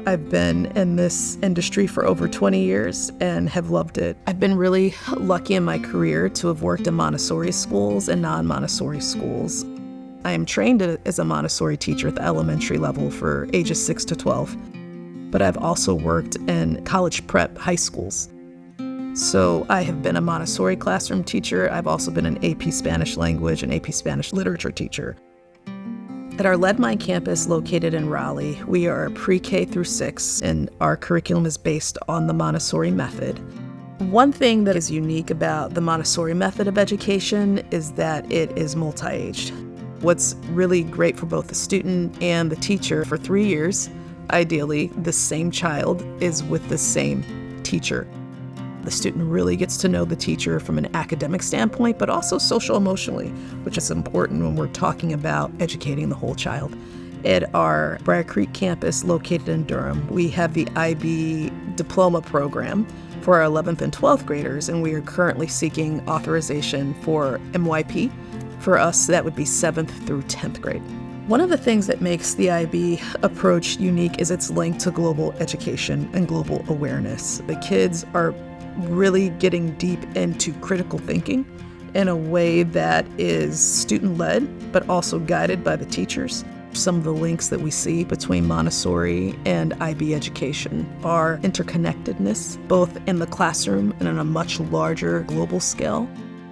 I've been in this industry for over 20 years and have loved it. I've been really lucky in my career to have worked in Montessori schools and non-Montessori schools. I am trained as a Montessori teacher at the elementary level for ages 6 to 12, but I've also worked in college prep high schools. So I have been a Montessori classroom teacher. I've also been an AP Spanish language and AP Spanish literature teacher. At our Leadmine campus located in Raleigh, we are pre-K through 6, and our curriculum is based on the Montessori method. One thing that is unique about the Montessori method of education is that it is multi-aged. What's really great for both the student and the teacher, for 3 years, ideally, the same child is with the same teacher. The student really gets to know the teacher from an academic standpoint, but also social-emotionally, which is important when we're talking about educating the whole child. At our Briar Creek campus located in Durham, we have the IB diploma program for our 11th and 12th graders, and we are currently seeking authorization for MYP. For us, that would be 7th through 10th grade. One of the things that makes the IB approach unique is its link to global education and global awareness. The kids are really getting deep into critical thinking in a way that is student-led, but also guided by the teachers. Some of the links that we see between Montessori and IB education are interconnectedness, both in the classroom and on a much larger global scale.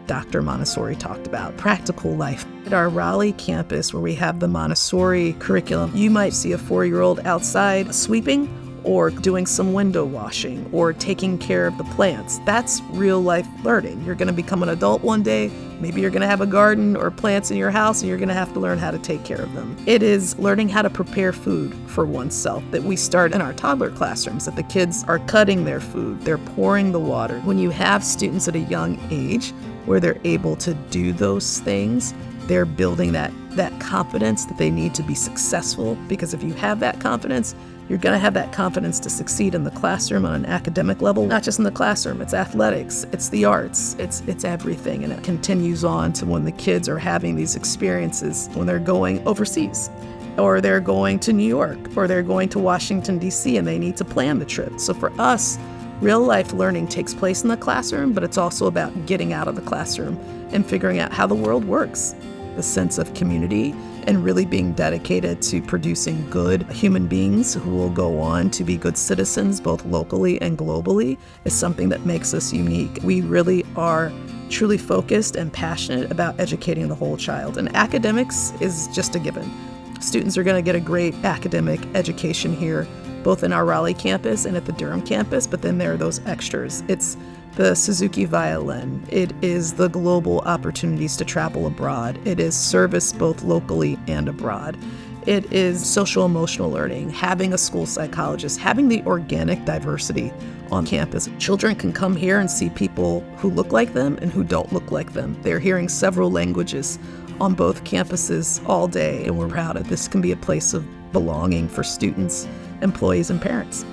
Dr. Montessori talked about practical life. At our Raleigh campus, where we have the Montessori curriculum, you might see a 4-year-old outside sweeping or doing some window washing or taking care of the plants. That's real life learning. You're going to become an adult one day. Maybe you're going to have a garden or plants in your house, and you're going to have to learn how to take care of them. It is learning how to prepare food for oneself that we start in our toddler classrooms, that the kids are cutting their food, they're pouring the water. When you have students at a young age where they're able to do those things, they're building that confidence that they need to be successful, because if you have that confidence, you're going to have that confidence to succeed in the classroom on an academic level. Not just in the classroom, it's athletics, it's the arts, it's everything. And it continues on to when the kids are having these experiences, when they're going overseas, or they're going to New York, or they're going to Washington, D.C., and they need to plan the trip. So for us, real life learning takes place in the classroom, but it's also about getting out of the classroom and figuring out how the world works. The sense of community and really being dedicated to producing good human beings who will go on to be good citizens both locally and globally is something that makes us unique. We really are truly focused and passionate about educating the whole child, and academics is just a given. Students are going to get a great academic education here, both in our Raleigh campus and at the Durham campus, but then there are those extras. It's the Suzuki violin. It is the global opportunities to travel abroad. It is service both locally and abroad. It is social emotional learning, having a school psychologist, having the organic diversity on campus. Children can come here and see people who look like them and who don't look like them. They're hearing several languages on both campuses all day, and we're proud of this. Can be a place of belonging for students, employees, and parents.